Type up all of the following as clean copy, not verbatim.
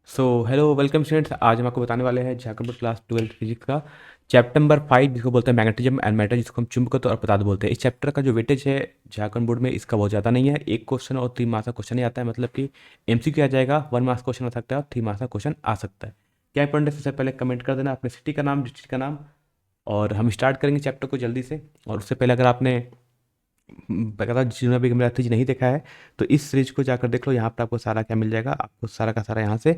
Hello welcome students. आज हम आपको बताने वाले हैं झारखंड बोर्ड क्लास 12 फिजिक्स का चैप्टर नंबर 5 जिसको बोलते हैं मैग्नेटिज्म एंड मैटर, जिसको हम चुंबकत्व और पदार्थ बोलते हैं। इस चैप्टर का जो वेटेज है झारखंड बोर्ड में इसका बहुत ज़्यादा नहीं है। एक क्वेश्चन और 3 मार्क्स का क्वेश्चन ही आता है, मतलब कि एमसीक्यू आ जाएगा, 1 मार्क्स क्वेश्चन आ सकता है और 3 मार्क्स का क्वेश्चन आ सकता है। क्या इंपॉर्टेंट है, सबसे पहले कमेंट कर देना अपने सिटी का नाम, डिस्ट्रिक्ट का नाम, और हम स्टार्ट करेंगे चैप्टर को जल्दी से। और उससे पहले अगर आपने बकायदा जिन्होंने भी मेरा सीरीज नहीं देखा है तो इस सीरीज को जाकर देख लो। यहाँ पर आपको सारा क्या मिल जाएगा, आपको सारा का सारा यहाँ से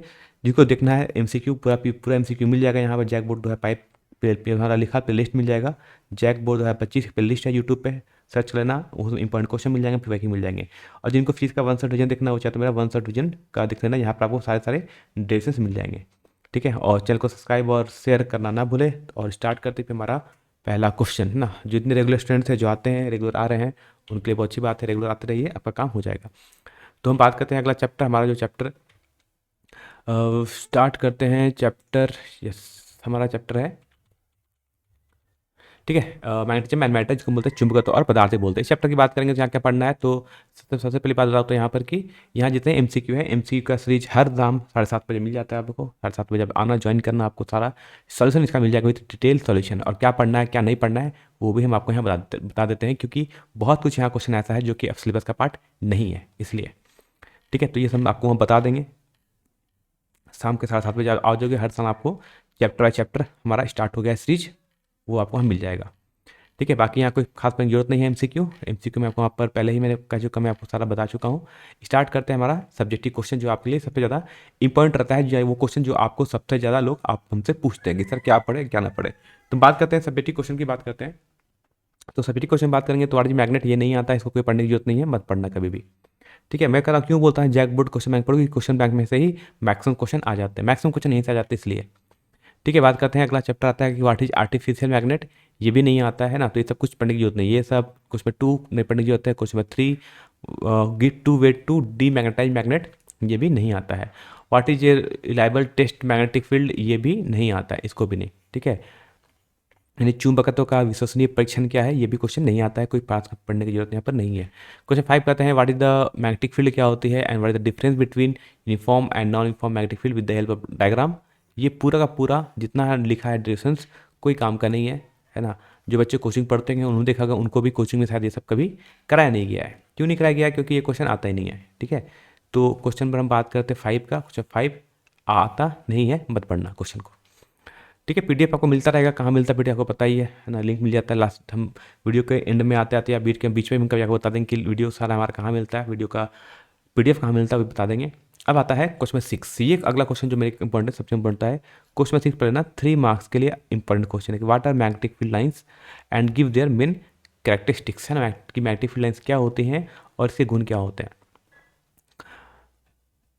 जिसको देखना है एमसीक्यू पूरा एमसीक्यू मिल जाएगा। यहाँ पर जैक बोर्ड 2005 पे हमारा लिखा प्ले लिस्ट मिल जाएगा। जैक बोर्ड 2025 प्ले लिस्ट है, यूट्यूब पे सर्च कर लेना, उसमें इंपॉर्टेंट क्वेश्चन मिल जाएंगे, फिर मिल जाएंगे। और जिनको फीस का 1 शॉट डिवीजन देखना हो चाहे तो मेरा 1 शॉट डिवीजन का देख लेना, यहाँ पर आपको सारे सारे डिविजन्स मिल जाएंगे। ठीक है, और चैनल को सब्सक्राइब और शेयर करना ना भूले। और स्टार्ट करते फिर हमारा पहला क्वेश्चन है ना। जितने रेगुलर स्टूडेंट्स हैं जो आते हैं रेगुलर आ रहे हैं उनके लिए बहुत अच्छी बात है, रेगुलर आते रहिए, आपका काम हो जाएगा। तो हम बात करते हैं अगला चैप्टर, हमारा जो चैप्टर स्टार्ट करते हैं चैप्टर। यस, हमारा चैप्टर है, ठीक है, मैग्नेटिज्म एंड मैटर, जिसको बोलते हैं चुंबकत्व और पदार्थ बोलते हैं। इस चैप्टर की बात करेंगे तो यहाँ क्या पढ़ना है, तो सबसे पहली बात बताओ तो यहाँ पर कि यहाँ जितने एमसीक्यू है, एमसीक्यू का सीरीज हर शाम 7:30 बजे मिल जाता है आपको। 7:30 बजे आप आना, ज्वाइन करना, आपको सारा सोल्यूशन इसका मिल जाएगा विथ डिटेल सोल्यूशन। और क्या पढ़ना है क्या नहीं पढ़ना है वो भी हम आपको यहाँ बता देते हैं, क्योंकि बहुत कुछ यहाँ क्वेश्चन ऐसा है जो कि सिलेबस का पार्ट नहीं है, इसलिए। ठीक है, तो ये सब आपको हम बता देंगे। शाम के 7:30 बजे आ जाओगे, हर शाम आपको चैप्टर बाय चैप्टर हमारा स्टार्ट हो गया है सीरीज, वो आपको हम मिल जाएगा। ठीक है, बाकी यहाँ कोई खास पढ़ने की जरूरत नहीं है। एमसीक्यू में आपको वहाँ पर पहले ही मैंने कह चुका, मैं आपको सारा बता चुका हूँ। स्टार्ट करते हैं हमारा सब्जेक्टिव क्वेश्चन, जो आपके लिए सबसे ज़्यादा इंपॉर्टेंट रहता है, जो वो क्वेश्चन जो आपको सबसे ज़्यादा लोग आप हमसे पूछते हैं कि सर क्या पढ़े क्या ना पढ़े। तो बात करते हैं सब्जेक्टिव क्वेश्चन की, बात करते हैं। तो सब्जेक्टिव क्वेश्चन बात करेंगे तो आरजी मैग्नेट ये नहीं आता है, इसको कोई पढ़ने की जरूरत नहीं है, मत पढ़ना कभी भी। ठीक है, मैं कह रहा हूँ क्यों बोलता है जैक बोर्ड क्वेश्चन बैंक पढ़ो, क्वेश्चन बैंक में से ही मैक्सिमम क्वेश्चन आ जाते हैं, मैक्सिमम क्वेश्चन यहीं से आ जाते हैं, इसलिए। ठीक है, बात करते हैं अगला चैप्टर आता है कि व्हाट इज आर्टिफिशियल मैग्नेट। ये भी नहीं आता है ना, तो ये सब कुछ पढ़ने की जरूरत नहीं, ये सब कुछ में 2 नहीं पढ़ने की जरूरत है, कुछ में 3 give two ways to demagnetise magnet, ये भी नहीं आता है। What is a reliable test magnetic field, ये भी नहीं आता है, इसको भी नहीं। ठीक है, यानी चुंबकत्व का विश्वसनीय परीक्षण क्या है, ये भी क्वेश्चन नहीं आता है, कोई पास पढ़ने की जरूरत यहाँ पर नहीं है। क्वेश्चन 5 कहते हैं what is the magnetic field क्या होती है, and what is the difference between uniform and non uniform magnetic field with the help of diagram. ये पूरा का पूरा जितना लिखा है डिरेक्शंस कोई काम का नहीं है ना। जो बच्चे कोचिंग पढ़ते हैं उन्होंने देखा होगा, उनको भी कोचिंग में शायद ये सब कभी कराया नहीं गया है। क्यों नहीं कराया गया है, क्योंकि ये क्वेश्चन आता ही नहीं है। ठीक है, तो क्वेश्चन पर हम बात करते हैं 5 का। क्वेश्चन 5 आता नहीं है, मत पढ़ना क्वेश्चन को। ठीक है, पीडीएफ आपको मिलता रहेगा, कहाँ मिलता है पीडीएफ आपको पता ही है ना, लिंक मिल जाता है लास्ट, हम वीडियो के एंड में आते आते या बीच के बीच में भी कभी आपको बता देंगे कि वीडियो सारा हमारा कहाँ मिलता है, वीडियो का पीडीएफ कहाँ मिलता है वो बता देंगे। अब आता है क्वेश्चन 6, ये अगला क्वेश्चन जो मेरे इंपॉर्टेंट सबसे इंपॉर्टेंट है। क्वेश्चन 6 पर ना 3 मार्क्स के लिए इंपॉर्टेंट क्वेश्चन है कि what are magnetic field lines and give their main characteristics, है ना, कि मैग्नेटिक फील्ड लाइन्स क्या होती हैं और इसके गुण क्या होते हैं,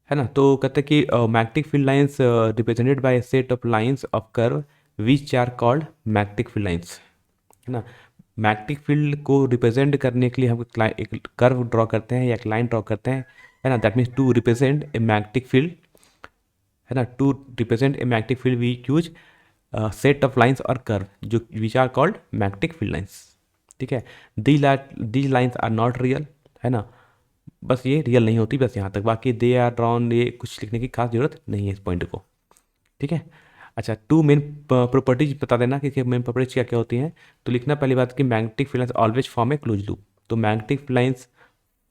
है ना। तो कहते हैं कि magnetic field lines represented by set of lines of curve which are called magnetic field lines, है ना। मैग्नेटिक फील्ड को रिप्रेजेंट करने के लिए हम एक कर्व ड्रॉ करते हैं या एक लाइन ड्रॉ करते हैं, है ना। That means to represent a magnetic field, है ना, to represent a magnetic field we use set of lines और कर्व जो which are called magnetic field lines. ठीक है, the lines are not real, है ना, बस ये रियल नहीं होती, बस यहाँ तक, बाकी दे आर ड्रॉन, ये कुछ लिखने की खास जरूरत नहीं है इस पॉइंट को। ठीक है, अच्छा, 2 मेन प्रॉपर्टीज बता देना कि मेन प्रॉपर्टीज क्या क्या होती हैं। तो लिखना पहली बात कि magnetic field lines always form a close loop, तो magnetic field lines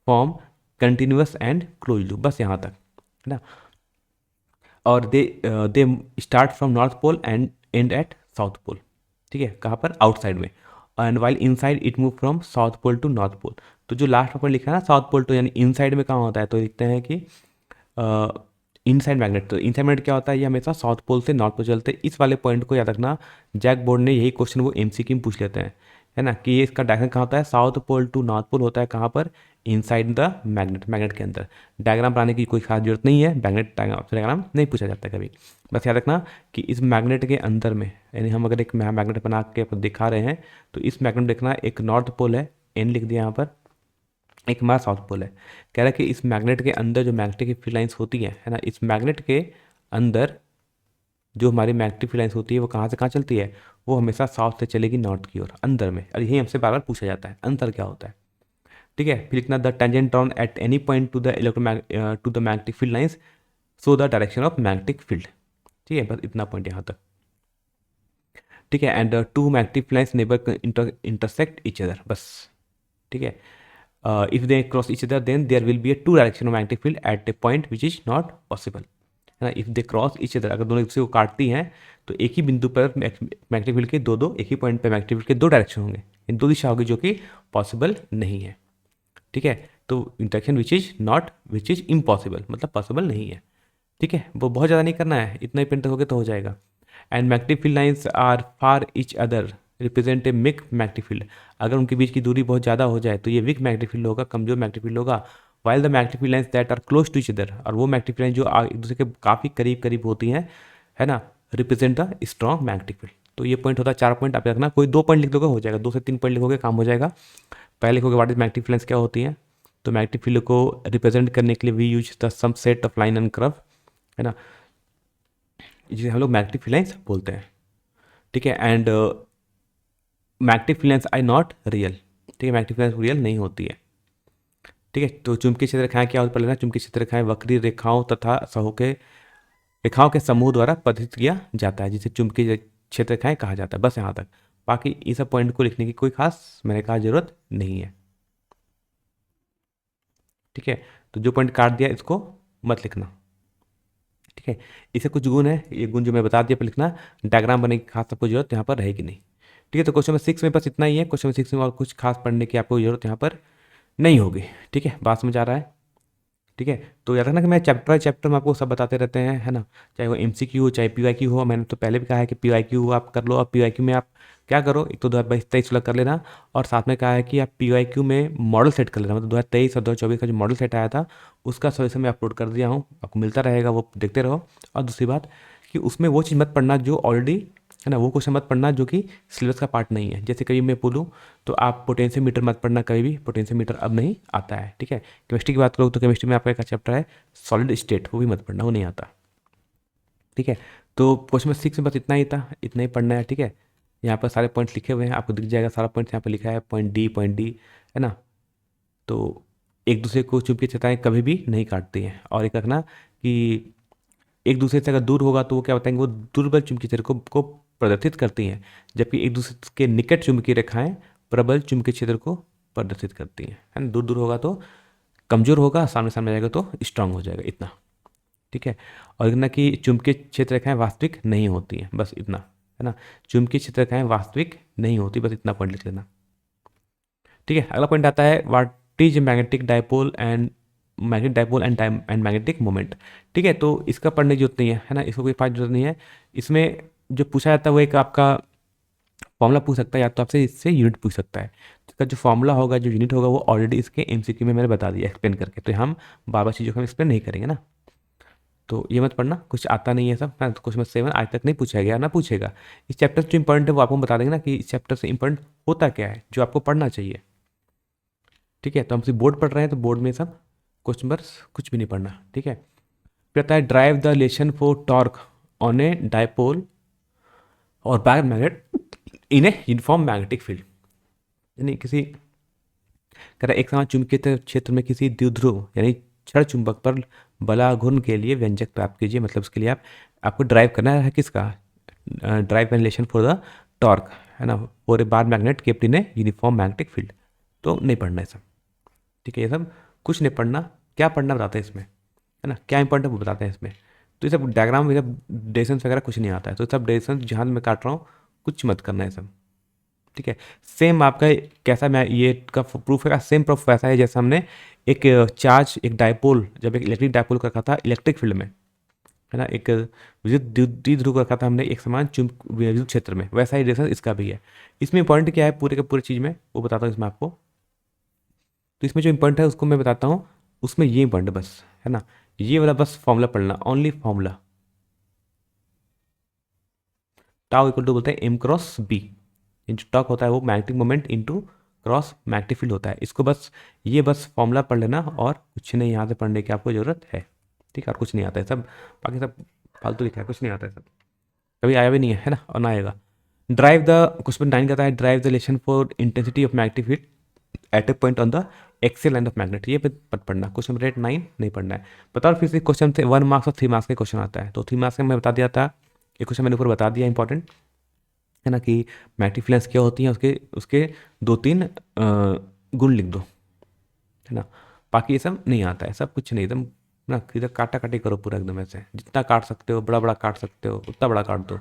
form continuous and close loop, बस यहाँ तक, है ना। और they start from north pole and end at south pole. ठीक है, कहाँ पर, आउटसाइड में, and while inside it move from south pole to north pole. तो जो लास्ट पर लिखा है ना साउथ पोल टू, यानी इनसाइड में कहाँ होता है, तो लिखते हैं कि इनसाइड मैग्नेट। तो इनसाइड मैग्नेट क्या होता है, ये हमेशा साउथ पोल से नॉर्थ पोल चलते हैं। इस वाले पॉइंट को याद रखना, जैक बोर्ड ने यही क्वेश्चन वो एमसीक्यू में पूछ लेते हैं, है ना, कि ये इसका डायग्राम कहाँ होता है, south pole to north pole होता है, कहाँ पर, इनसाइड द मैग्नेट, मैग्नेट के अंदर। डायग्राम बनाने की कोई खास जरूरत नहीं है, मैग्नेट डायग्राम नहीं पूछा जाता कभी। बस याद रखना कि इस मैग्नेट के अंदर में, यानी हम अगर एक मैग्नेट बना के दिखा रहे हैं तो इस मैग्नेट देखना एक नॉर्थ पोल है, एन लिख दिया यहाँ पर, एक हमारा साउथ पोल है। कह रहा है कि इस मैग्नेट के अंदर जो मैग्नेटिक फील्ड लाइंस होती हैं, है ना, इस मैग्नेट के अंदर जो हमारी मैग्नेटिक फील्ड लाइंस होती है वो कहाँ से कहाँ चलती है, वो हमेशा साउथ से चलेगी नॉर्थ की ओर, अंदर में। और यही हमसे बार बार पूछा जाता है, अंतर क्या होता है। ठीक है, फिर लिखना the tangent drawn at any point to the magnetic field lines so the direction of magnetic field. ठीक है, बस इतना पॉइंट यहाँ तक। ठीक है, and two magnetic lines never intersect each other, बस। ठीक है, if they cross each other then there will be a two direction of magnetic field at a point which is not possible, है ना। If they cross each other, अगर दोनों एक दूसरे को काटती हैं तो एक ही बिंदु पर मैग्नेटिक फील्ड के दो एक ही पॉइंट पर मैग्नेटिक फील्ड के दो डायरेक्शन होंगे, इन दो दिशा होगी, जो कि पॉसिबल नहीं है। ठीक है, तो इंटरेक्शन विच इज इम्पॉसिबल, मतलब पॉसिबल नहीं है। ठीक है, वो बहुत ज़्यादा नहीं करना है, इतना ही पेंट हो गया तो हो जाएगा। And magnetic field lines are far each other represent a weak magnetic field, अगर उनके बीच की दूरी बहुत ज़्यादा हो जाए तो ये वीक मैग्नेटिक फील्ड होगा, कमजोर मैग्नेटिक फील्ड होगा। While the magnetic field lines that are close to each other, और वो मैग्नेटिक फील्ड लाइन जो एक दूसरे के काफ़ी करीब करीब होती हैं, है ना, represent the strong magnetic field. तो ये पॉइंट होता है, 4 पॉइंट आप रखना, कोई 2 पॉइंट लिख दोगे हो जाएगा, 2 से 3 पॉइंट लिखोगे काम हो जाएगा। पहले लिखोगे what is magnetic field lines, क्या होती हैं। तो मैग्नेटिक फील्ड को रिप्रेजेंट करने के लिए we use the some set of line and curve, है ना, जिसे हम लोग मैग्नेटिक फील्ड लाइन्स बोलते हैं। ठीक है, and magnetic field lines are not real. ठीक है, मैग्नेटिक फील्ड लाइन्स रियल नहीं होती है। ठीक है, तो चुंबकीय क्षेत्र रेखाएं क्या होती है लेना, चुंबकीय क्षेत्र रेखाएं वक्री रेखाओं तथा सहो के रेखाओं के समूह द्वारा प्रदर्शित किया जाता है, जिसे चुंबकीय क्षेत्र रेखाएं कहा जाता है। बस यहाँ तक, बाकी इस सब पॉइंट को लिखने की कोई खास मैंने कहा जरूरत नहीं है। ठीक है, तो जो पॉइंट काट दिया इसको मत लिखना। ठीक है, इसे कुछ गुण है, ये गुण जो मैं बता दिया पर लिखना, डायग्राम बनने की खास आपको जरूरत यहाँ पर रहेगी नहीं। ठीक है, तो क्वेश्चन नंबर 6 में बस इतना ही है। क्वेश्चन नंबर 6 में और कुछ खास पढ़ने की आपको जरूरत यहाँ पर नहीं होगी। ठीक है, बात समझ आ रहा है। ठीक है, तो याद रखना कि मैं चैप्टर बाय चैप्टर में आपको सब बताते रहते हैं, है ना, चाहे वो एमसीक्यू हो चाहे पीवाईक्यू हो। मैंने तो पहले भी कहा है कि पीवाईक्यू आप कर लो, और पीवाईक्यू में आप क्या करो, एक तो 2022-23 वाला कर लेना, और साथ में कहा है कि आप पीवाईक्यू में मॉडल सेट कर लेना, मतलब 2023 और 2024 का जो मॉडल सेट आया था उसका सॉल्यूशन मैं अपलोड कर दिया हूँ, आपको मिलता रहेगा, वो देखते रहो। और दूसरी बात कि उसमें वो चीज़ मत पढ़ना जो ऑलरेडी, है ना, वो क्वेश्चन मत पढ़ना जो कि सिलेबस का पार्ट नहीं है। जैसे कभी मैं बोलूँ तो आप पोटेंशियोमीटर मत पढ़ना, कभी भी पोटेंशियोमीटर अब नहीं आता है। ठीक है, केमिस्ट्री की बात करूँ तो केमिस्ट्री में आपका एक चैप्टर है सॉलिड स्टेट, वो भी मत पढ़ना, वो नहीं आता। ठीक है, तो क्वेश्चन नंबर 6 में बस इतना ही था, इतना ही पढ़ना है। ठीक है, यहाँ पर सारे पॉइंट्स लिखे हुए हैं, आपको दिख जाएगा सारा पॉइंट्स यहाँ पर लिखा है, पॉइंट डी, है ना। तो एक दूसरे को चुंबकीय क्षेत्रएं कभी भी नहीं काटती हैं। और एक रखना कि एक दूसरे से अगर दूर होगा तो वो क्या बताएंगे, वो दुर्बल चुंबकीय क्षेत्र को प्रदर्शित करती हैं, जबकि एक दूसरे के निकट चुंबकीय रेखाएं प्रबल चुंबकीय क्षेत्र को प्रदर्शित करती हैं, है ना। दूर दूर होगा तो कमजोर होगा, सामने सामने जाएगा तो स्ट्रांग हो जाएगा, इतना। ठीक है, और इतना कि चुंबकीय क्षेत्र रेखाएं वास्तविक नहीं होती हैं, बस इतना, है ना। चुंबकीय क्षेत्र रेखाएं वास्तविक नहीं होती, बस इतना पॉइंट लिख लेना। ठीक है, अगला पॉइंट आता है what is magnetic dipole and magnetic moment. ठीक है, तो इसका पढ़ने की जरूरत नहीं है ना, इसको कोई फायदा जरूरत नहीं है। इसमें जो पूछा जाता है वो एक आपका फॉर्मूला पूछ सकता है, या तो आपसे इससे यूनिट पूछ सकता है। तो इसका जो फॉर्मूला होगा, जो यूनिट होगा, वो ऑलरेडी इसके एमसीक्यू में मैंने बता दिया एक्सप्लेन करके, तो हम बार बार चीज़ों को हम एक्सप्लेन नहीं करेंगे ना। तो ये मत पढ़ना, कुछ आता नहीं है सब, है तो क्वेश्चन 7 आज तक नहीं पूछा गया ना पूछेगा। इस चैप्टर से जो इंपॉर्टेंट है वो आपको बता देंगे ना कि इस चैप्टर से इंपॉर्टेंट होता क्या है, जो आपको पढ़ना चाहिए। ठीक है, तो हम सिर्फ बोर्ड पढ़ रहे हैं, तो बोर्ड में सब क्वेश्चन बस कुछ भी नहीं पढ़ना। ठीक है, कहता है derive the relation for torque on a dipole और back magnet in a uniform magnetic field, यानी किसी कह रहा है एक समान चुंबकीय क्षेत्र में किसी द्विध्रुव यानी क्षण चुंबक पर बलाघूर्ण के लिए व्यंजक प्राप्त कीजिए। मतलब उसके लिए आपको ड्राइव करना है किसका, drive relation for the torque, है ना, for a bar magnet kept in a uniform magnetic field. तो नहीं पढ़ना है सब। ठीक है, ये सब कुछ नहीं पढ़ना, क्या पढ़ना बताते हैं इसमें, है ना, क्या इंपॉर्टेंट है वो बताते हैं इसमें। तो ये सब डायग्राम, ये सब डेसेंस वगैरह कुछ नहीं आता है, तो सब डेसेंस जहाँ मैं काट रहा हूँ कुछ मत करना है सब। ठीक है, सेम आपका कैसा मैं ये का प्रूफ है, सेम प्रूफ वैसा है जैसा हमने एक चार्ज, एक डायपोल, जब एक इलेक्ट्रिक डायपोल रखा था इलेक्ट्रिक फील्ड में, है ना, एक विद्युत द्विध्रुव रखा था हमने एक समान विद्युत क्षेत्र में, वैसा ही रेसन इसका भी है। इसमें इंपॉर्टेंट क्या है पूरे के पूरे चीज़ में वो बताता हूँ इसमें आपको। तो इसमें जो इंपॉर्टेंट है उसको मैं बताता हूँ, उसमें ये इंपॉर्टेंट बस, है ना, ये वाला बस फॉर्मूला पढ़ना, only formula. Tau equal to बोलते हैं एम क्रॉस बी, जो टॉक होता है वो magnetic moment into cross magnetic field होता है। इसको बस ये बस फॉर्मूला पढ़ लेना, और कुछ नहीं यहाँ से पढ़ने की आपको जरूरत है। ठीक है, और कुछ नहीं आता है सब, बाकी सब फालतू लिखा है, कुछ नहीं आता है सब, कभी आया भी नहीं है ना, और ना आएगा। ड्राइव द क्वेश्चन 9 कहता है derive the relation for intensity of magnetic field at a point on the axial line of magnet, ये मत पढ़ना। क्वेश्चन नंबर 8 9 नहीं पढ़ना है। बताओ फिर से क्वेश्चन थे 1 मार्क्स और 3 मार्क्स के क्वेश्चन आता है, तो 3 मार्क्स का मैं बता दिया था, ये क्वेश्चन मैंने ऊपर बता दिया इंपॉर्टेंट है ना, कि मैग्नेटिक फ्लक्स क्या होती है, उसके उसके 2-3 गुण लिख दो, है ना। बाकी ये सब नहीं आता है, सब कुछ नहीं, एकदम ना इधर काटा काटी करो पूरा एकदम ऐसे, जितना काट सकते हो, बड़ा बड़ा काट सकते हो उतना बड़ा काट दो,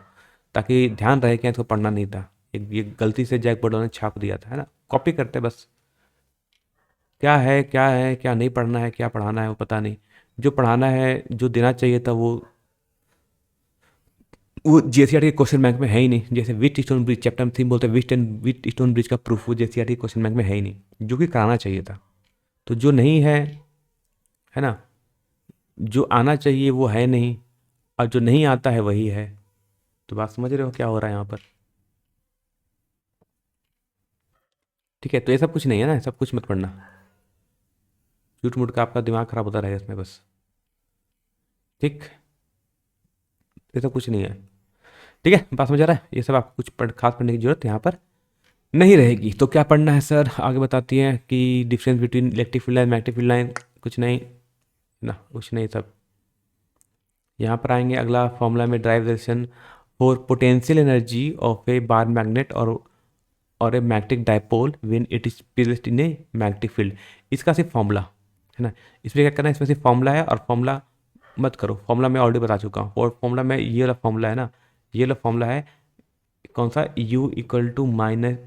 ताकि ध्यान रहे कि इसको पढ़ना नहीं था, ये गलती से जैक बोर्ड ने छाप दिया था, है ना। कॉपी करते बस, क्या है क्या नहीं पढ़ना है, क्या पढ़ाना है वो पता नहीं, जो पढ़ाना है जो देना चाहिए था वो जेसीआरटी के क्वेश्चन बैंक में है ही नहीं। जैसे विट स्टोन ब्रिज चैप्टर में थीम बोलते हैं, विट स्टोन ब्रिज का प्रूफ वो जेसीआरटी के क्वेश्चन बैंक में है ही नहीं, जो कि कराना चाहिए था। तो जो नहीं है ना, जो आना चाहिए वो है नहीं, और जो नहीं आता है वही है। तो बात समझ रहे हो क्या हो रहा है यहाँ पर? ठीक है, तो ये सब कुछ नहीं है ना, सब कुछ मत पढ़ना, झूठ मूठ का आपका दिमाग खराब होता रहेगा इसमें बस। ठीक, ये सब कुछ नहीं है। ठीक है, बात समझ आ रहा है, ये सब आपको कुछ खास पढ़ने की जरूरत यहाँ पर नहीं रहेगी। तो क्या पढ़ना है सर, आगे बताती हैं कि difference between electric field line magnetic field line, कुछ नहीं ना, कुछ नहीं सब। यहाँ पर आएंगे अगला फॉर्मूला में, derive for potential energy of a bar magnet और a magnetic dipole when it is placed in a magnetic field. इसका सिर्फ फॉर्मूला है ना, इसमें क्या करना है, इसमें सिर्फ फॉर्मूला है, और फॉर्मूला मत करो, फॉर्मूला मैं ऑलरेडी बता चुका हूँ। और फॉर्मूला में ये वाला फॉर्मूला है ना, ये वाला फॉर्मूला है कौन सा, u equal to minus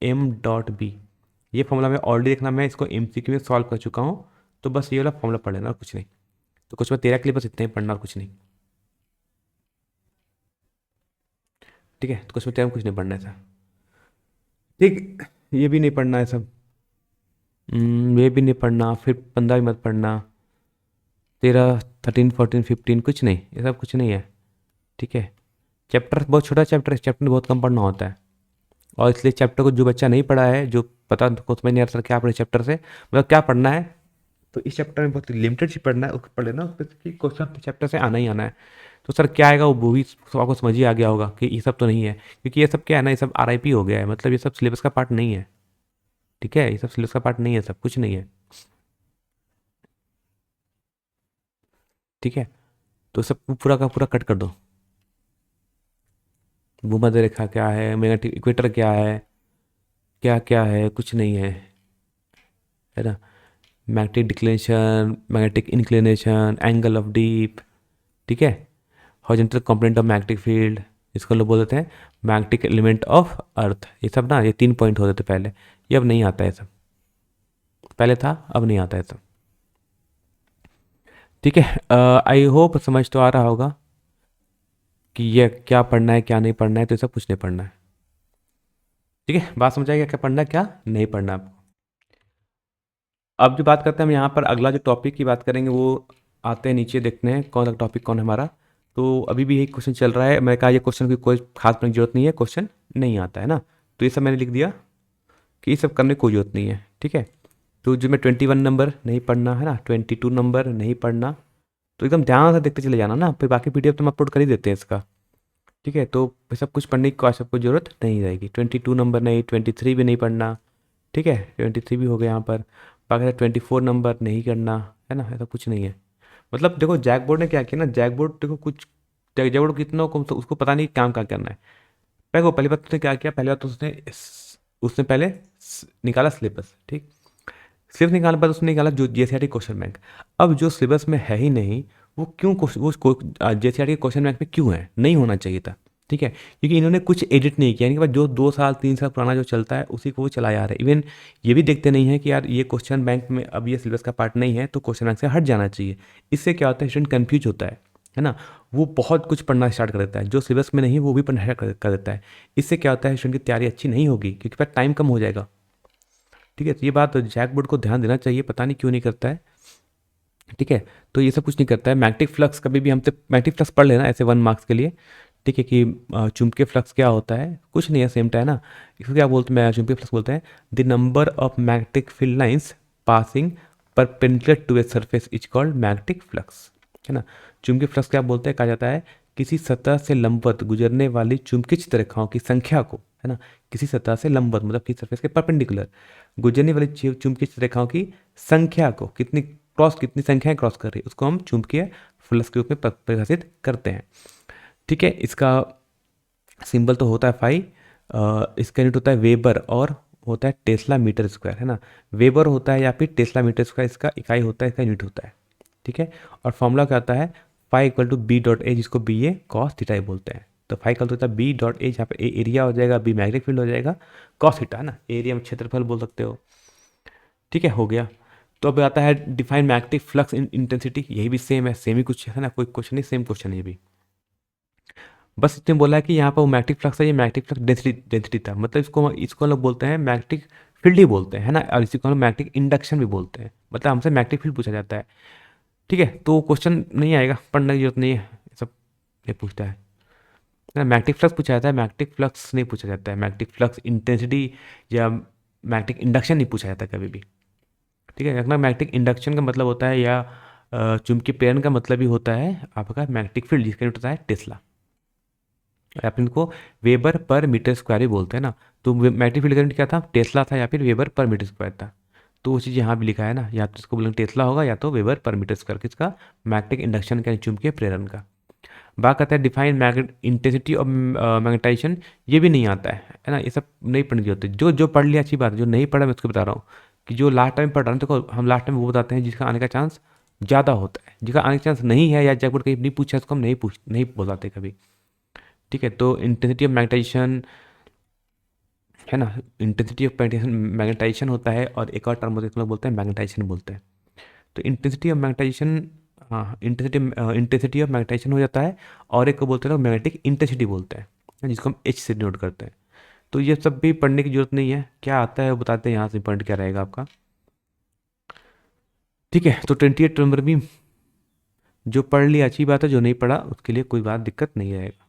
M dot B, ये फॉर्मूला मैं ऑलरेडी देखना, मैं इसको एमसीक्यू में सॉल्व कर चुका हूँ। तो बस ये वाला फॉर्मूला पढ़ लेना और कुछ नहीं। तो कुछ में 13 के लिए बस इतना ही पढ़ना और कुछ नहीं। ठीक है, तो कुछ में 13 में कुछ नहीं पढ़ना है सर। ठीक, ये भी नहीं पढ़ना है सब, ये भी नहीं पढ़ना, फिर 15 भी मत पढ़ना, 13 13 14 15 कुछ नहीं, ये सब कुछ नहीं है। ठीक है, चैप्टर बहुत छोटा चैप्टर है, चैप्टर बहुत कम पढ़ना होता है, और इसलिए चैप्टर को जो बच्चा नहीं पढ़ा है, जो पता को समझ नहीं आ रहा सर क्या पढ़े चैप्टर से, मतलब क्या पढ़ना है, तो इस चैप्टर में बहुत लिमिटेड चीज पढ़ना है, उसको पढ़ लेना, उस पर क्वेश्चन चैप्टर से आना ही आना है। तो सर क्या आएगा वो भी आपको समझ ही आ गया होगा कि ये सब तो नहीं है, क्योंकि ये सब क्या है ना, ये सब आरआईपी हो गया है, मतलब ये सब सिलेबस का पार्ट नहीं है। ठीक है, ये सब सिलेबस का पार्ट नहीं है, सब कुछ नहीं है। ठीक है, तो सब पूरा का पूरा कट कर दो। भूमध्य रेखा क्या है, मैग्नेटिक इक्वेटर क्या है, क्या क्या है, कुछ नहीं है ना। Magnetic declination, magnetic inclination, angle of dip, ठीक है, horizontal component of magnetic field, इसको लोग बोल देते हैं मैग्नेटिक एलिमेंट ऑफ अर्थ, ये सब ना, ये 3 पॉइंट होते थे पहले, ये अब नहीं आता है सब, पहले था अब नहीं आता है सब। ठीक है, आई होप समझ तो आ रहा होगा कि ये क्या पढ़ना है क्या नहीं पढ़ना है, तो ये सब कुछ नहीं पढ़ना है। ठीक है, बात समझ आएगी क्या पढ़ना है क्या नहीं पढ़ना आपको। अब जो बात करते हैं हम यहाँ पर, अगला जो टॉपिक की बात करेंगे वो आते हैं नीचे, देखते हैं कौन सा टॉपिक कौन है हमारा। तो अभी भी यही क्वेश्चन चल रहा है, मैंने कहा ये क्वेश्चन की कोई खास पढ़ने की जरूरत नहीं है, क्वेश्चन नहीं आता है ना, तो ये सब मैंने लिख दिया कि ये सब करने की कोई जरूरत नहीं है। ठीक है, तो जो मैं 21 नंबर नहीं पढ़ना है ना, 22 नंबर नहीं पढ़ना, तो एकदम ध्यान से देखते चले जाना ना, फिर बाकी पीडीएफ तो हम अपलोड कर ही देते हैं इसका। ठीक है, तो सब कुछ पढ़ने की कोई सबको जरूरत नहीं रहेगी। 22 नंबर नहीं, 23 भी नहीं पढ़ना। ठीक है, 23 भी हो गया यहाँ पर, बाकी 24 नंबर नहीं करना, है ना, ऐसा कुछ नहीं है। मतलब देखो जैक बोर्ड ने क्या किया ना, जैक बोर्ड देखो कुछ, जैक बोर्ड कितना को तो उसको पता नहीं काम क्या करना है। पहली बात उसने क्या किया, पहली बात तो उसने उसने पहले निकाला सिलेबस। ठीक, सिर्फ निकालने पर उसने निकाला जो जेसीआरटी क्वेश्चन बैंक। अब जो सिलेबस में है ही नहीं, वो क्यों वो जेसीआरटी के क्वेश्चन बैंक में क्यों है, नहीं होना चाहिए था। ठीक है, क्योंकि इन्होंने कुछ एडिट नहीं किया, इनके पास जो 2 साल 3 साल पुराना जो चलता है उसी को वो चला आ रहा है। इवन ये भी देखते नहीं है कि यार ये क्वेश्चन बैंक में अब ये सिलेबस का पार्ट नहीं है, तो क्वेश्चन बैंक से हट जाना चाहिए। इससे क्या होता है, स्टूडेंट कन्फ्यूज होता है ना, वो बहुत कुछ पढ़ना स्टार्ट कर देता है, जो सिलेबस में नहीं वो भी पढ़ना स्टार्ट कर देता है। इससे क्या होता है, स्टूडेंट की तैयारी अच्छी नहीं होगी, क्योंकि फिर टाइम कम हो जाएगा। ठीक है, तो ये बात जैक बोर्ड को ध्यान देना चाहिए, पता नहीं क्यों नहीं करता है। ठीक है, तो ये सब कुछ नहीं करता है। मैग्नेटिक फ्लक्स कभी भी हमसे, मैग्नेटिक फ्लक्स पढ़ लेना ऐसे 1 मार्क्स के लिए। ठीक है, कि चुंबकीय फ्लक्स क्या होता है, कुछ नहीं है, सेम टाइम ना, इसको क्या बोलते हैं, चुंबकीय फ्लक्स बोलते हैं the number of magnetic field lines passing perpendicular to a surface is called magnetic flux, है ना। चुंबकीय फ्लक्स क्या बोलते हैं, कहा जाता है किसी सतह से लंबवत गुजरने वाली चुंबकीय चित्ररेखाओं की संख्या को, है ना, किसी सतह से लंबवत मतलब किसी सरफेस के परपेंडिकुलर गुजरने वाली चुंबकीय चित्ररेखाओं की संख्या को कितनी संख्याएं क्रॉस कर रही है उसको हम चुंबकीय फ्लक्स के रूप में परिभाषित करते हैं। ठीक है, इसका सिंबल तो होता है फाई, इसका यूनिट होता है वेबर और होता है टेस्ला मीटर स्क्वायर, है ना। वेबर होता है या फिर टेस्ला मीटर स्क्वायर इसका इकाई होता है, इसका यूनिट होता है। ठीक है, और फॉर्मूला क्या होता है, phi equal to B dot A, जिसको बी ए कॉस थीटा बोलते हैं। तो फाई इक्वल होता है बी डॉट ए, जहाँ पे ए एरिया हो जाएगा, बी मैग्नेटिक फील्ड हो जाएगा, कॉस थीटा, है ना, एरिया में क्षेत्रफल बोल सकते हो। ठीक है, हो गया। तो अब आता है डिफाइन मैग्नेटिक फ्लक्स इंटेंसिटी, यही भी सेम है, सेम ही कुछ है ना, कोई क्वेश्चन नहीं, सेम क्वेश्चन है ये भी। बस इतने बोला है कि यहाँ पर वो मैग्नेटिक फ्लक्स है, ये मैग्नेटिक फ्लक्स डेंसिटी था, मतलब इसको हम लोग बोलते हैं मैग्नेटिक फील्ड ही बोलते हैं, है ना, और इसी को हम मैग्नेटिक इंडक्शन भी बोलते हैं, मतलब हमसे मैग्नेटिक फील्ड पूछा जाता है। ठीक है, तो क्वेश्चन नहीं आएगा, पढ़ने की जरूरत नहीं है, सब नहीं पूछता है ना। मैग्नेटिक फ्लक्स पूछा जाता है, मैग्नेटिक फ्लक्स नहीं पूछा जाता है, मैग्नेटिक फ्लक्स इंटेंसिटी या मैग्नेटिक इंडक्शन नहीं पूछा जाता कभी भी। ठीक है, रखना, मैग्नेटिक इंडक्शन का मतलब होता है या चुंबकीय प्रेरण का मतलब ही होता है आपका मैग्नेटिक फील्ड, जिसका यूनिट होता है टेस्ला। अपन इनको वेबर पर मीटर स्क्वायर भी बोलते हैं ना। तो मैग्नेटिक फील्ड करंट क्या था, टेस्ला था या फिर वेबर पर मीटर स्क्वायर था। तो वो चीज़ यहाँ भी लिखा है ना, या तो इसको बोलेंगे टेस्ला होगा या तो वेबर पर मीटर स्क्वायर, किसका, मैग्नेटिक इंडक्शन का, चुंबकीय प्रेरण का। बात करते हैं define magnet intensity of magnetization, ये भी नहीं आता है ना, ये सब नहीं पढ़ने की होती, जो पढ़ लिया अच्छी बात है, जो नहीं पढ़ा मैं उसको बता रहा हूँ कि जो लास्ट टाइम पढ़ रहा हूँ, तो हम लास्ट टाइम वो बताते हैं जिसका आने का चांस ज़्यादा होता है, जिसका आने का चांस नहीं है या जब कहीं नहीं पूछा उसको हम नहीं बताते कभी। ठीक है, तो इंटेंसिटी ऑफ मैग्नेटाइजेशन, है ना, इंटेंसिटी ऑफ मैग्नेटाइजेशन होता है, और एक और टर्म होता है इसको लोग बोलते हैं मैग्नेटाइजेशन बोलते हैं। तो इंटेंसिटी ऑफ मैग्नेटाइजेशन, हाँ, इंटेंसिटी ऑफ मैग्नेटाइजेशन हो जाता है, और एक को बोलते हैं लोग मैग्नेटिक इंटेंसिटी बोलते हैं, जिसको हम एच से नोट करते हैं। तो ये सब भी पढ़ने की जरूरत नहीं है, क्या आता है वो बताते हैं, यहाँ से पॉइंट क्या रहेगा आपका। ठीक है, तो 28 नंबर भी जो पढ़ लिया अच्छी बात है, जो नहीं पढ़ा उसके लिए कोई बात दिक्कत नहीं रहेगा।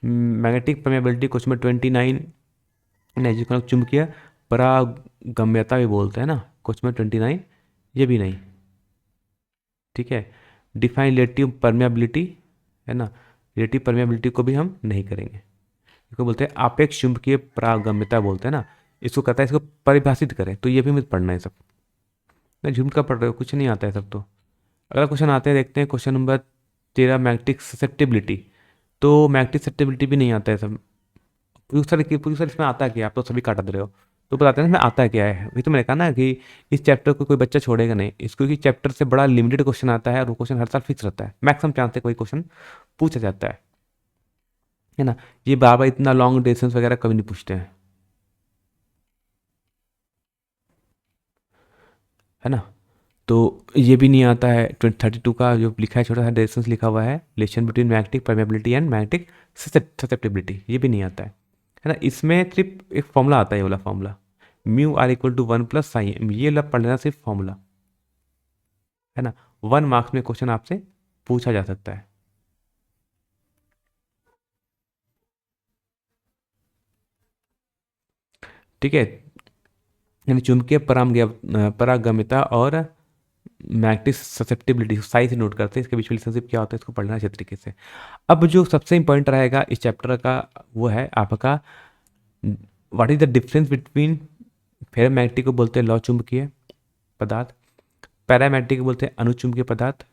मैग्नेटिक परमेबिलिटी क्वेश्चन में 29 जिसको हम चुंबकीय परागम्यता भी बोलते हैं ना, क्वेश्चन में 29 ये भी नहीं। ठीक है, डिफाइन रिलेटिव परमेबिलिटी, है ना, रिलेटिव परमेबिलिटी को भी हम नहीं करेंगे, इसको बोलते हैं आपेक्ष चुंबकीय परागम्यता बोलते हैं ना, इसको कहता है, इसको परिभाषित करें, तो ये भी मत पढ़ना है सब, ना झूठ का पढ़ रहे हो, कुछ नहीं आता है सब। तो अगला क्वेश्चन आते हैं, देखते हैं क्वेश्चन नंबर 13, मैग्नेटिक ससेप्टिबिलिटी। तो मैग्नेटिक ससेप्टिबिलिटी भी नहीं आता है सब, पूरी सर इसमें आता है क्या, आप तो सभी काटा दे रहे हो, तो बताते हैं इसमें आता है क्या है। वही तो मैंने कहा ना कि इस चैप्टर को कोई बच्चा छोड़ेगा नहीं, इसको, क्योंकि चैप्टर से बड़ा लिमिटेड क्वेश्चन आता है, और वो क्वेश्चन हर साल फिक्स रहता है, मैक्सिमम चांस से कोई क्वेश्चन पूछा जाता है ना। ये बार बार इतना लॉन्ग डिस्टेंस वगैरह कभी नहीं पूछते हैं, है ना। तो ये भी नहीं आता है। 32 का जो लिखा है छोटा सा डिस्टेंस लिखा हुआ है, relation between magnetic permeability and magnetic susceptibility, ये भी नहीं आता है ना। इसमें सिर्फ एक फॉर्मूला आता है, ये वाला formula, mu r equal to 1 plus psi M, ये वाला पढ़ लेना, सिर्फ फॉर्मूला, है ना। 1 मार्क्स में क्वेश्चन आपसे पूछा जा सकता है। ठीक है, यानी चुंबकीय परागम्यता और मैग्नेटिक ससेप्टिबिलिटी साइज से नोट करते हैं, इसके बीच में रिलेशनशिप क्या होता है, इसको पढ़ना अच्छे तरीके से। अब जो सबसे इंपॉर्टेंट रहेगा इस चैप्टर का, वो है आपका what is the difference between, ferromagnetic को बोलते हैं लौ चुंबकीय पदार्थ, पैरामैग्नेटिक को बोलते हैं अनुचुंबकीय पदार्थ,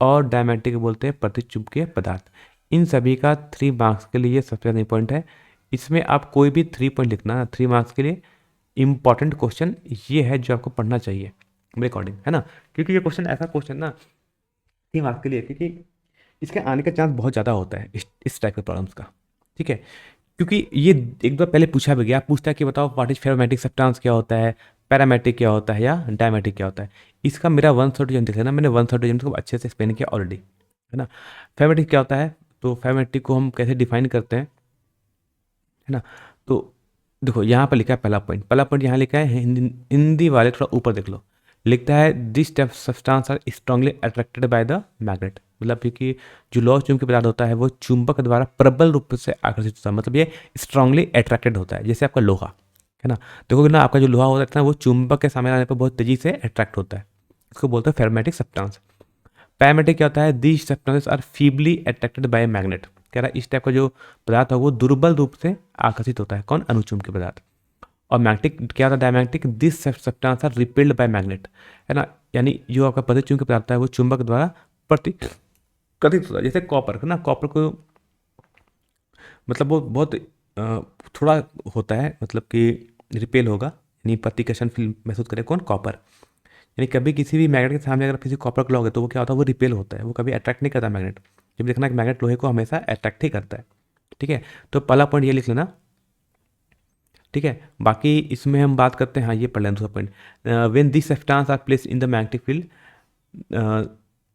और डायमैग्नेटिक को बोलते हैं प्रतिचुंबकीय पदार्थ। इन सभी का 3 मार्क्स के लिए सबसे ज़्यादा इंपॉर्टेंट है। इसमें आप कोई भी 3 पॉइंट लिखना है 3 मार्क्स के लिए, इंपॉर्टेंट क्वेश्चन ये है जो आपको पढ़ना चाहिए मेरे अकॉर्डिंग, है ना। क्योंकि ये क्वेश्चन ऐसा क्वेश्चन ना 3 मार्क्स के लिए, क्योंकि इसके आने का चांस बहुत ज़्यादा होता है इस टाइप के प्रॉब्लम्स का। ठीक है, क्योंकि ये एक बार पहले पूछा भी गया, पूछता है कि बताओ व्हाट इज फेरोमैग्नेटिक सब्सटेंस क्या होता है, पैरामैग्नेटिक क्या होता है, या डायमैग्नेटिक क्या होता है। इसका मेरा 1/3 देख लेना, मैंने 1/3 को अच्छे से एक्सप्लेन किया ऑलरेडी, है ना। फेरोमैग्नेटिक क्या होता है, तो फेरोमैग्नेटिक को हम कैसे डिफाइन करते हैं, है ना। तो देखो यहाँ पर लिखा है पहला पॉइंट यहाँ लिखा है, हिंदी वाले थोड़ा ऊपर देख लो, लिखता है this type substance are strongly attracted by the magnet, मतलब क्योंकि जो लौह चुंबकीय पदार्थ होता है वो चुंबक द्वारा प्रबल रूप से आकर्षित होता है, मतलब ये स्ट्रांगली अट्रैक्टेड होता है, जैसे आपका लोहा, है ना। देखोगे ना आपका जो लोहा होता है ना, वो चुंबक के सामने आने पर बहुत तेजी से अट्रैक्ट होता है, इसको बोलते हैं फेरोमैग्नेटिक सब्सटेंस। पैरामेग्नेटिक क्या होता है, these substances are feebly attracted by magnet. कह रहा है इस टाइप का जो पदार्थ है वो दुर्बल रूप से आकर्षित होता है, कौन, अणुचुंबकीय पदार्थ। और मैग्नेटिक क्या होता है, diamagnetic, this substance are repelled by magnet, है ना, यानी जो आपका प्रतिचुंबकीय पदार्थ है वो चुंबक द्वारा प्रतिकर्षित होता है। जैसे कॉपर ना, कॉपर को मतलब वो बहुत थोड़ा होता है, मतलब कि रिपेल होगा, यानी प्रतिकर्षण फील महसूस करे, कौन, कॉपर। यानी कभी किसी भी मैग्नेट के सामने अगर किसी कॉपर को लोगे तो वो क्या होता है, वो रिपेल होता है, वो कभी अट्रैक्ट नहीं करता मैग्नेट। जब देखना कि मैग्नेट लोहे को हमेशा अट्रैक्ट ही करता है। ठीक है, तो पहला पॉइंट ये लिख लेना। ठीक है, बाकी इसमें हम बात करते हैं, हाँ ये पढ़ लें दूसरा point, when this substance are placed in the magnetic field,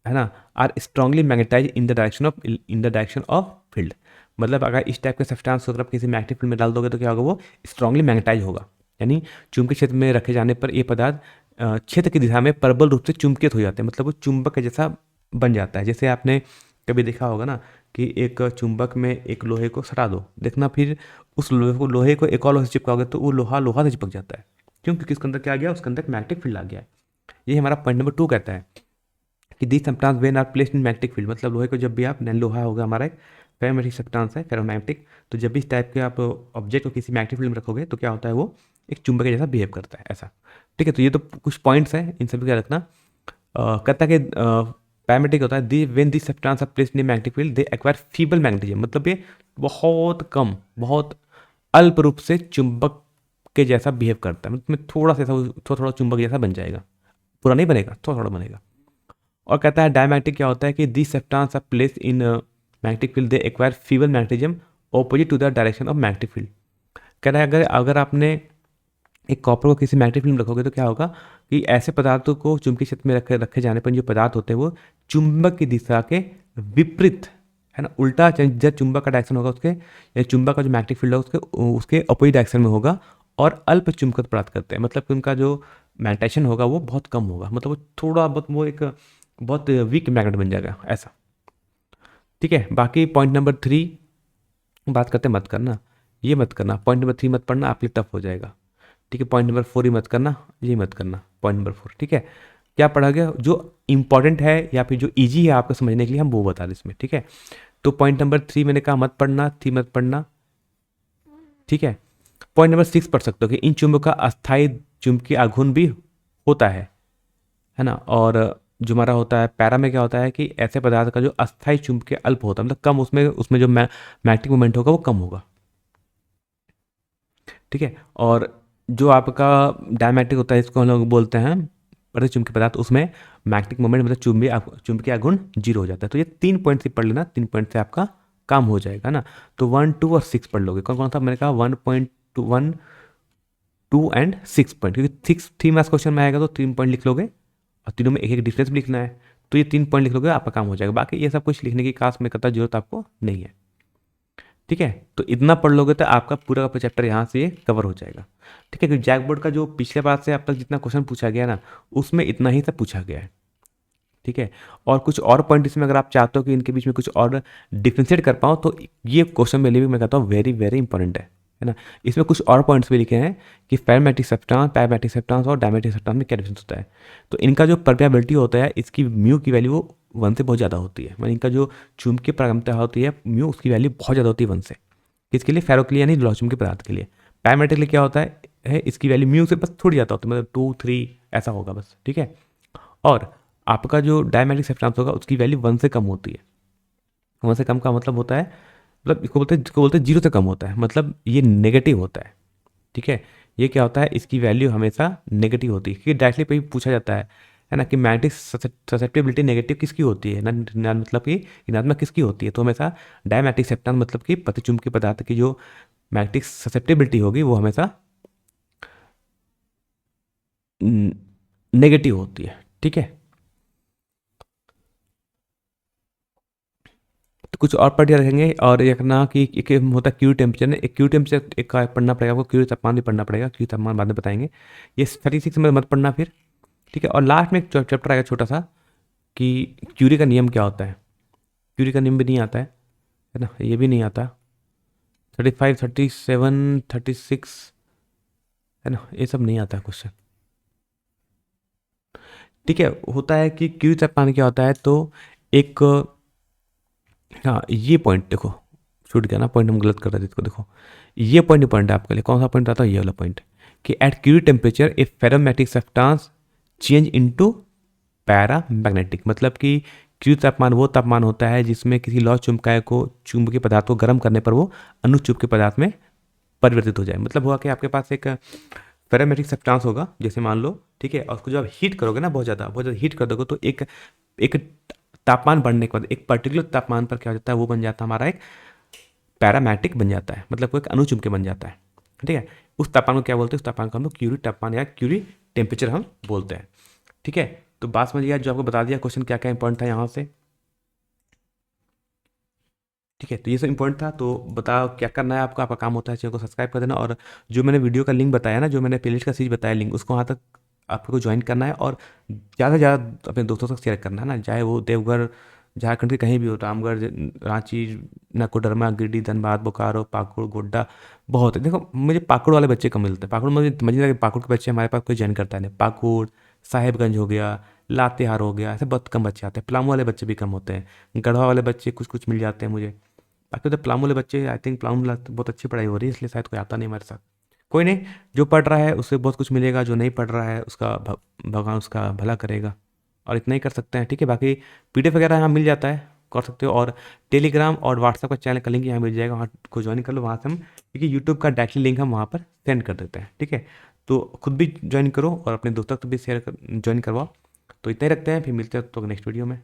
है ना, are strongly magnetise in the direction of field. मतलब अगर इस टाइप के सब्सटेंस को अगर आप किसी मैग्नेटिक फील्ड में डाल दोगे तो क्या होगा, वो स्ट्रांगली मैग्नेटाइज होगा, यानी चुंबकीय क्षेत्र में रखे जाने पर ये पदार्थ क्षेत्र की दिशा में प्रबल रूप से चुंबकित हो जाते हैं, मतलब वो चुंबक के जैसा बन जाता है। जैसे आपने कभी देखा होगा ना कि एक चुंबक में एक लोहे को सटा दो, देखना फिर उस लोहे को एक और लोहे से चिपकाओगे तो वो लोहा लोहा से चिपक जाता है। क्यों, क्योंकि उसके अंदर क्या आ गया, उसके अंदर मैग्नेटिक फील्ड आ गया है। ये हमारा पॉइंट नंबर 2 कहता है कि the substance when are placed in magnetic field, मतलब लोहे को जब भी आप, लोहा होगा हमारा एक फेरोमैग्नेटिक सब्सटेंस है, फेरोमैग्नेटिक, तो जब भी इस टाइप के आप ऑब्जेक्ट को किसी मैग्नेटिक फील्ड में रखोगे तो क्या होता है, वो एक चुंबक के जैसा बिहेव करता है, ऐसा। ठीक है, तो ये तो कुछ पॉइंट्स हैं, इन सभी का रखना। कहता है कि पैरामेग्नेटिक होता है the when the substance are placed in magnetic field they acquire feeble magnetism, मतलब ये बहुत कम, बहुत अल्प रूप से चुंबक के जैसा बिहेव करता है, मतलब थोड़ा सा ऐसा थोड़ा थोड़ा चुंबक जैसा बन जाएगा, पूरा नहीं बनेगा, थोड़ा थोड़ा बनेगा। और कहता है डायमैग्नेटिक क्या होता है कि this substance are placed in magnetic field they acquire feeble magnetism opposite to the direction of magnetic field. कह रहा है अगर अगर आपने एक कॉपर को किसी मैग्नेटिक फील्ड में रखोगे तो क्या होगा कि ऐसे पदार्थों को चुंबकीय क्षेत्र में रखे जाने पर जो पदार्थ होते हैं वो चुंबक की दिशा के विपरीत, है ना, उल्टा, जब चुंबक का डायरेक्शन होगा उसके, या चुंबक का जो मैग्नेटिक फील्ड है उसके उसके अपोजिट डायरेक्शन में होगा और अल्प चुंबकत्व प्राप्त करते हैं, मतलब कि उनका जो मैग्नेटाइजेशन होगा वो बहुत कम होगा, मतलब वो थोड़ा बहुत, वो एक बहुत वीक मैग्नेट बन जाएगा, ऐसा। ठीक है, बाकी पॉइंट नंबर 3 बात करते मत करना, ये मत करना, पॉइंट नंबर 3 मत पढ़ना, आपके लिए टफ हो जाएगा। ठीक है, पॉइंट नंबर 4 ही मत करना, ये मत करना, पॉइंट नंबर 4। ठीक है, क्या पढ़ा गया, जो इंपॉर्टेंट है या फिर जो इजी है आपको समझने के लिए हम वो बता दें इसमें। ठीक है, तो पॉइंट नंबर 3 मैंने कहा मत पढ़ना, 3 मत पढ़ना। ठीक है, पॉइंट नंबर 6 पढ़ सकते हो कि इन चुंबक का अस्थायी चुंबकीय आघूर्ण भी होता है ना। और जो हमारा होता है पैरा में क्या होता है कि ऐसे पदार्थ का जो अस्थायी चुंबकीय अल्प होता है, मतलब कम, उसमें उसमें जो मैग्नेटिक मोमेंट होगा वो कम होगा। ठीक है, और जो आपका डायमैग्नेटिक होता है इसको हम लोग बोलते हैं प्रतिचुंबकीय पदार्थ, उसमें मैग्नेटिक मोमेंट मतलब चुंबकीय आघूर्ण 0 हो जाता है। तो ये 3 पॉइंट से पढ़ लेना, 3 पॉइंट से आपका काम हो जाएगा ना। तो 1, 2 और 6 पढ़ लोगे, कौन कौन सा, मैंने कहा 1.2, 1, 2 एंड 6 पॉइंट, क्योंकि 6 3 मार्क्स क्वेश्चन में आएगा तो 3 पॉइंट लिख लोगे और तीनों में एक एक डिफरेंस भी लिखना है, तो ये 3 पॉइंट लिख लोगे, आपका काम हो जाएगा। बाकी ये सब कुछ लिखने की खास में कतई जरूरत आपको नहीं है। ठीक है, तो इतना पढ़ लोगे तो आपका पूरा का पूरा चैप्टर यहाँ से ये कवर हो जाएगा। ठीक है, क्योंकि जैक बोर्ड का जो पिछले बार से अब तक जितना क्वेश्चन पूछा गया ना, उसमें इतना ही सब पूछा गया है। ठीक है, और कुछ और पॉइंट इसमें अगर आप चाहते हो कि इनके बीच में कुछ और डिफ्रेंशिएट कर पाओ तो ये क्वेश्चन मेरे लिए भी मैं कहता हूँ वेरी वेरी इंपॉर्टेंट है ना। इसमें कुछ और पॉइंट्स भी लिखे हैं कि पैरामेग्नेटिक सब्सटेंस और डायमैग्नेटिक सब्सटेंस में क्या डिफरेंस होता है। तो इनका जो परमेबिलिटी होता है, इसकी म्यू की वैल्यू 1 से बहुत ज़्यादा होती है, मतलब इनका जो चुंबकीय पारगम्यता होती है म्यू, उसकी वैल्यू बहुत ज़्यादा होती है 1 से। किसके लिए, फेरो के लिए, यानी लोहचुंबकीय पदार्थ के लिए। पैरामेग्नेटिक के लिए क्या होता है इसकी वैल्यू म्यू से बस थोड़ी ज़्यादा होती है, मतलब 2, 3 ऐसा होगा बस। ठीक है, और आपका जो डायमैग्नेटिक सब्सटेंस होगा उसकी वैल्यू 1 से कम होती है। 1 से कम का मतलब होता है, मतलब इसको बोलते हैं 0 से कम होता है, मतलब ये नेगेटिव होता है। ठीक है, ये क्या होता है, इसकी वैल्यू हमेशा नेगेटिव होती है, क्योंकि डायरेक्टली पे पूछा जाता है ना कि मैग्नेटिक ससेप्टिबिलिटी नेगेटिव किसकी होती है ना, मतलब कि ऋणात्मक किसकी होती है। तो हमेशा डायमैग्नेटिक सब्सटेंस मतलब कि प्रतिचुंबकीय पदार्थ की जो मैग्नेटिक ससेप्टिबिलिटी होगी वो हमेशा नेगेटिव होती है। ठीक है, तो कुछ और पढ़ रखेंगे, और ये रखना कि एक होता है क्यू टेम्परेचर, एक क्यू टेम्परेचर एक पढ़ना पड़ेगा आपको, क्यू तापमान भी पढ़ना पड़ेगा, क्यू तापमान बाद में बताएंगे। ये 36 में मत पढ़ना फिर। ठीक है, और लास्ट में एक चैप्टर आएगा छोटा सा कि क्यूरी का नियम क्या होता है। क्यूरी का नियम भी नहीं आता है ना, ये भी नहीं आता। 35, 37, 36, है ना, ये सब नहीं आता है क्वेश्चन। ठीक है। होता है कि क्यूरी तापमान क्या होता है, तो एक, हाँ ये पॉइंट देखो, छूट गया ना पॉइंट, हम गलत कर रहे थे इसको। देखो ये पॉइंट है आपके लिए, कौन सा पॉइंट आता है, ये वाला पॉइंट, कि at Curie temperature a ferromagnetic substance change into paramagnetic. मतलब कि क्यूरी तापमान वो तापमान होता है जिसमें किसी लौह चुंबकाय को, चुंबकीय पदार्थ को गर्म करने पर वो अनुचुंबकीय पदार्थ में परिवर्तित हो जाए। मतलब हुआ कि आपके पास एक फेरोमैग्नेटिक सब्सटेंस होगा, जैसे मान लो, ठीक है, और उसको जब आप हीट करोगे ना, बहुत ज़्यादा हीट कर दोगे, तो एक एक तापमान बढ़ने के बाद एक पर्टिकुलर तापमान पर क्या हो जाता है, वो बन जाता है हमारा एक पैरामैग्नेटिक बन जाता है, मतलब वो एक अनुचुंबकीय बन जाता है। ठीक है, उस तापमान को क्या बोलते हैं, उस तापमान को हम लोग क्यूरी तापमान या क्यूरी टेम्परेचर हम बोलते हैं। ठीक है, तो बात समझिए, जो आपको बता दिया क्वेश्चन क्या क्या इंपॉर्टेंट था यहाँ से। ठीक है, तो ये सब इंपॉर्टेंट था। तो बताओ क्या करना है आपको, आपका काम होता है चैनल को सब्सक्राइब कर देना, और जो मैंने वीडियो का लिंक बताया ना, जो मैंने प्लेलिस्ट का सीरीज बताया लिंक, उसको वहाँ तक आपको ज्वाइन करना है, और ज़्यादा से ज़्यादा अपने दोस्तों तक शेयर करना है ना, चाहे वो देवघर झारखंड के कहीं भी हो, रामगढ़, रांची, कोडरमा, गिरिडीह, धनबाद, बोकारो, पाकुड़, गोड्डा, बहुत है। देखो मुझे पाकुड़ वाले बच्चे कम मिलते हैं, पाकुड़ मुझे समझ नहीं लगा, पाकुड़ के बच्चे हमारे पास कोई ज्वाइन करता नहीं। पाकुड़, साहेबगंज हो गया, लातेहार हो गया, ऐसे बहुत कम बच्चे आते हैं। पलामू वाले बच्चे भी कम होते हैं, गढ़वा वाले बच्चे कुछ कुछ मिल जाते हैं मुझे। बाकी तो प्लामू वाले बच्चे, आई थिंक प्लामू बहुत अच्छी पढ़ाई हो रही है, इसलिए शायद कोई आता नहीं हमारे साथ। कोई नहीं, जो पढ़ रहा है उससे बहुत कुछ मिलेगा, जो नहीं पढ़ रहा है उसका भगवान उसका भला करेगा, और इतना ही कर सकते हैं। ठीक है, बाकी पीडीएफ वगैरह यहाँ मिल जाता है, कर सकते हो, और टेलीग्राम और व्हाट्सएप का चैनल का लिंक यहाँ मिल जाएगा, वहाँ को ज्वाइन कर लो, वहाँ से हम, क्योंकि यूट्यूब का डायरेक्टली लिंक हम वहाँ पर सेंड कर देते हैं। ठीक है, तो खुद भी ज्वाइन करो और अपने दोस्तों तक भी शेयर ज्वाइन करवाओ। तो इतना ही रखते हैं, फिर मिलते हैं तो नेक्स्ट वीडियो में।